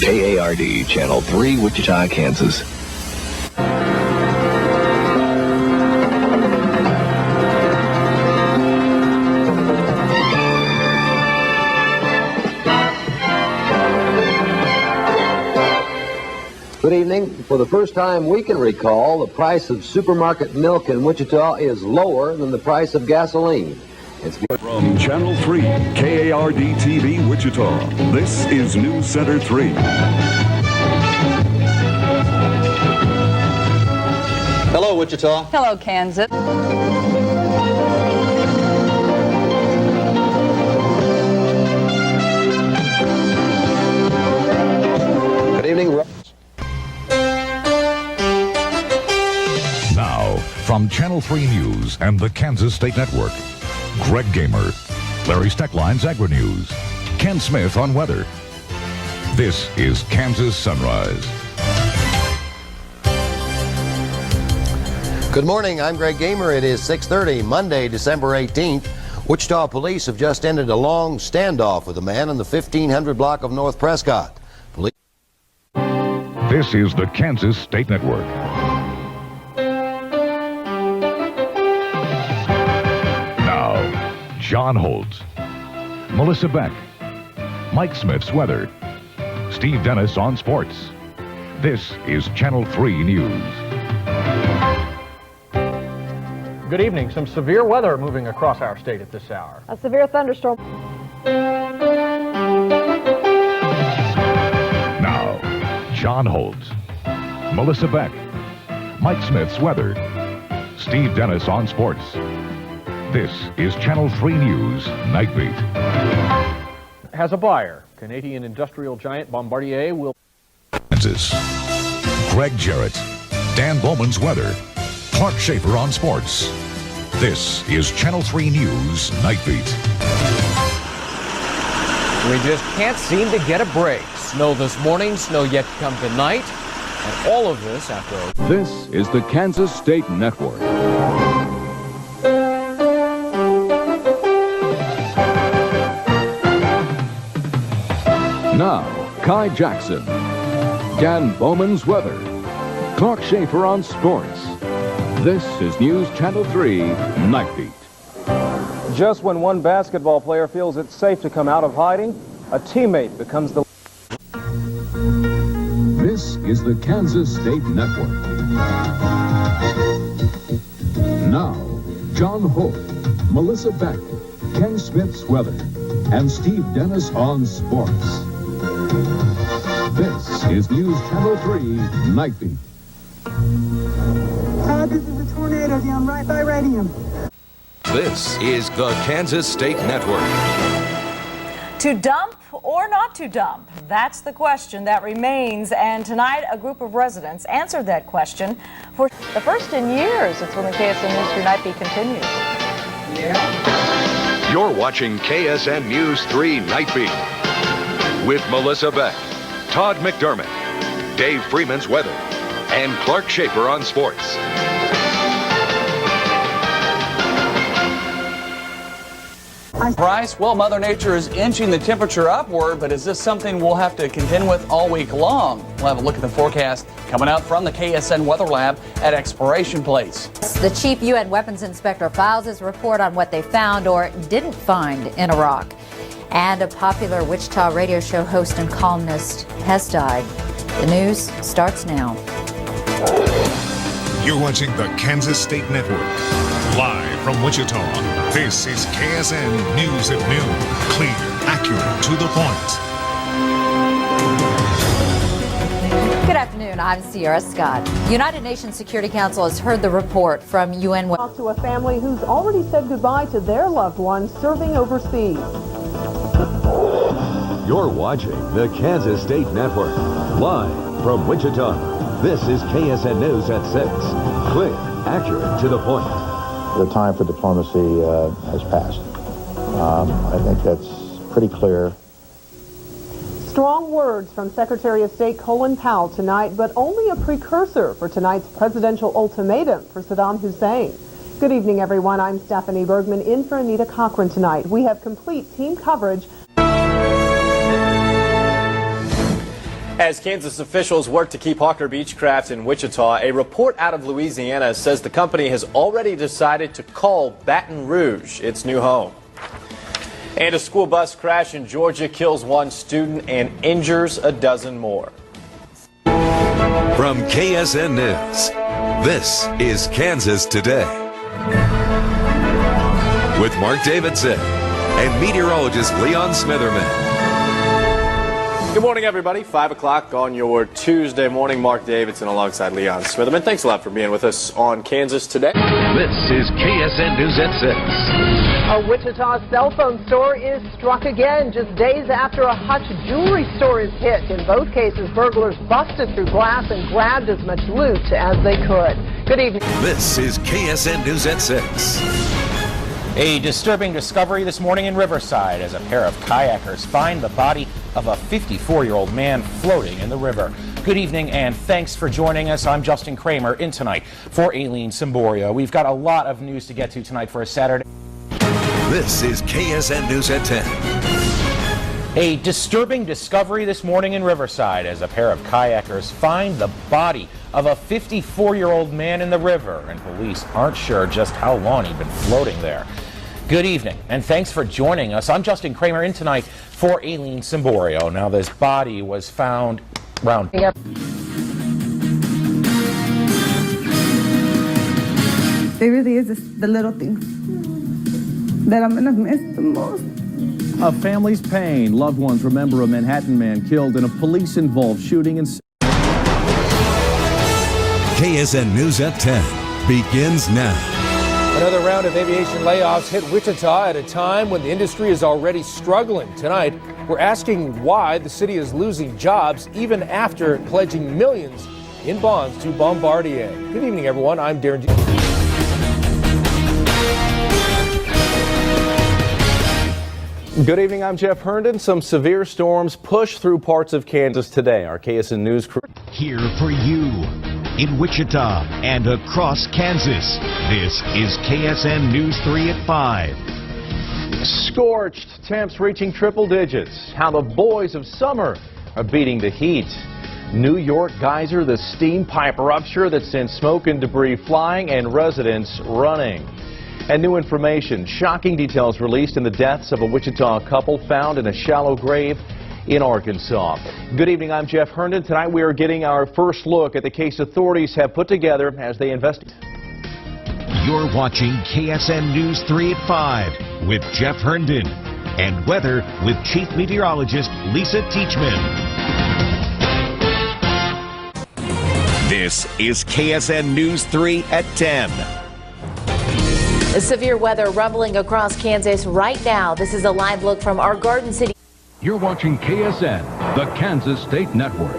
KARD, Channel 3, Wichita, Kansas. Good evening. For the first time we can recall, the price of supermarket milk in Wichita is lower than the price of gasoline. From Channel 3, KARD TV, Wichita, this is News Center 3. Hello, Wichita. Hello, Kansas. Good evening. Now, from Channel 3 News and the Kansas State Network, Greg Gamer, Larry Steckline's Agri-News, Ken Smith on weather. This is Kansas Sunrise. Good morning. I'm Greg Gamer. It is 6:30, Monday, December 18th. Wichita police have just ended a long standoff with a man in the 1500 block of North Prescott. Police. This is the Kansas State Network. John Holtz, Melissa Beck, Mike Smith's weather, Steve Dennis on sports. This is Channel 3 News. Good evening. Some severe weather moving across our state at this hour. A severe thunderstorm. Now, John Holtz, Melissa Beck, Mike Smith's weather, Steve Dennis on sports. This is Channel 3 News Night Beat. Has a buyer. Canadian industrial giant Bombardier will... Kansas. Greg Jarrett, Dan Bowman's weather, Clark Schaefer on sports. This is Channel 3 News Night Beat. We just can't seem to get a break. Snow this morning, snow yet to come tonight, and all of this after... This is the Kansas State Network. Now, Kai Jackson, Dan Bowman's weather, Clark Schaefer on sports. This is News Channel 3 Night Beat. Just when one basketball player feels it's safe to come out of hiding, a teammate becomes the... This is the Kansas State Network. Now, John Holt, Melissa Beck, Ken Smith's weather, and Steve Dennis on sports. This is News Channel 3 Night Beat. This is a tornado down right by Radium. This is the Kansas State Network. To dump or not to dump? That's the question that remains. And tonight, a group of residents answered that question for the first in years. It's when the KSN News 3 Night Beat continues. Yeah. You're watching KSN News 3 Night Beat with Melissa Beck, Todd McDermott, Dave Freeman's weather, and Clark Schaefer on sports. Price? Well, Mother Nature is inching the temperature upward, but is this something we'll have to contend with all week long? We'll have a look at the forecast coming out from the KSN Weather Lab at Exploration Place. The Chief UN Weapons Inspector files his report on what they found or didn't find in Iraq. And a popular Wichita radio show host and columnist has died. The news starts now. You're watching the Kansas State Network. Live from Wichita, this is KSN News at Noon. Clear, accurate, to the point. Good afternoon, I'm Sierra Scott. United Nations Security Council has heard the report from UN... Talk to a family who's already said goodbye to their loved ones serving overseas. You're watching the Kansas State Network. Live from Wichita, this is KSN News at 6. Quick, accurate, to the point. The time for diplomacy has passed. I think that's pretty clear. Strong words from Secretary of State Colin Powell tonight, but only a precursor for tonight's presidential ultimatum for Saddam Hussein. Good evening, everyone. I'm Stephanie Bergman in for Anita Cochran tonight. We have complete team coverage. As Kansas officials work to keep Hawker Beechcraft in Wichita, a report out of Louisiana says the company has already decided to call Baton Rouge its new home. And a school bus crash in Georgia kills one student and injures a dozen more. From KSN News, this is Kansas Today. With Mark Davidson and meteorologist Leon Smitherman. Good morning, everybody. 5 o'clock on your Tuesday morning. Mark Davidson alongside Leon Smitherman. Thanks a lot for being with us on Kansas Today. This is KSN News at 6. A Wichita cell phone store is struck again just days after a Hutch jewelry store is hit. In both cases, burglars busted through glass and grabbed as much loot as they could. Good evening. This is KSN News at 6. A disturbing discovery this morning in Riverside as a pair of kayakers find the body of a 54-year-old man floating in the river. Good evening and thanks for joining us. I'm Justin Kramer in tonight for Aileen Simborio. We've got a lot of news to get to tonight for a Saturday. This is KSN News at 10. A disturbing discovery this morning in Riverside as a pair of kayakers find the body of a 54-year-old man in the river, and police aren't sure just how long he'd been floating there. Good evening, and thanks for joining us. I'm Justin Kramer in tonight for Aileen Simborio. Now, this body was found around... Yep. It really is the little things that I'm gonna miss the most. A family's pain. Loved ones remember a Manhattan man killed in a police-involved shooting in... KSN News at 10 begins now. Another round of aviation layoffs hit Wichita at a time when the industry is already struggling. Tonight, we're asking why the city is losing jobs even after pledging millions in bonds to Bombardier. Good evening, everyone. I'm Darren. Good evening, I'm Jeff Herndon. Some severe storms push through parts of Kansas today. Our KSN News crew here for you in Wichita and across Kansas. This is KSN News 3 at 5. Scorched temps reaching triple digits. How the boys of summer are beating the heat. New York geyser, the steam pipe rupture that sent smoke and debris flying and residents running. And new information, shocking details released in the deaths of a Wichita couple found in a shallow grave in Arkansas. Good evening, I'm Jeff Herndon. Tonight we are getting our first look at the case authorities have put together as they investigate. You're watching KSN News 3 at 5 with Jeff Herndon and weather with Chief Meteorologist Lisa Teachman. This is KSN News 3 at 10. Severe weather rumbling across Kansas right now. This is a live look from our Garden City. You're watching KSN, the Kansas State Network.